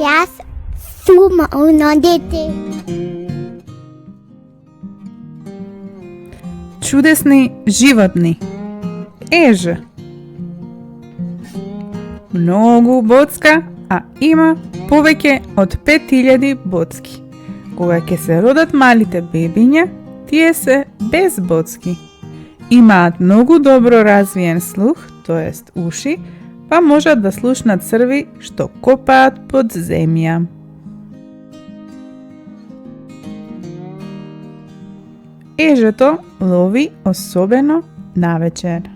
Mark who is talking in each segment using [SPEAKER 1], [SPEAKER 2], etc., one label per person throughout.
[SPEAKER 1] Јас сум оно дете.
[SPEAKER 2] Чудесни животни. Еж. Многу боцка, а има повеќе од 5000 боцки. Кога ќе се родат малите бебиња, тие се без боцки. Имаат многу добро развиен слух, тоест уши, па можат да слушнат црви што копаат под земја. Ежето лови особено навечер.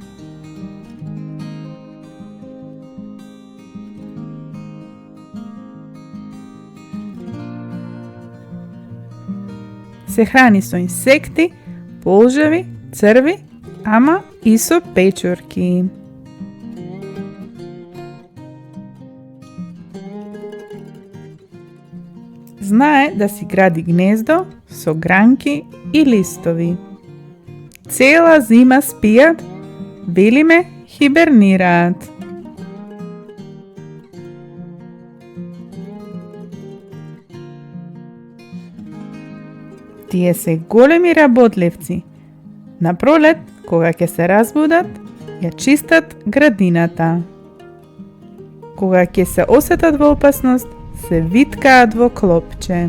[SPEAKER 2] Се храни со инсекти, полжеви, црви, ама и со печурки. Знае да си гради гнездо со гранки и листови. Цела зима спијат, велиме хибернираат. Тие се големи работливци. На пролет, кога ќе се разбудат, ја чистат градината. Кога ќе се осетат во опасност, се виткаат во клопче.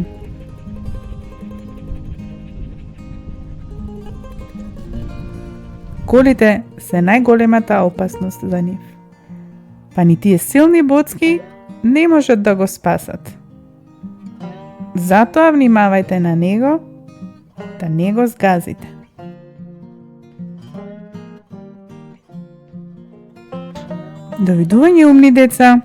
[SPEAKER 2] Колите се најголемата опасност за нив. Па ни тие силни боцки не можат да го спасат. Затоа внимавајте на него, да не го згазите. Довидување, умни деца!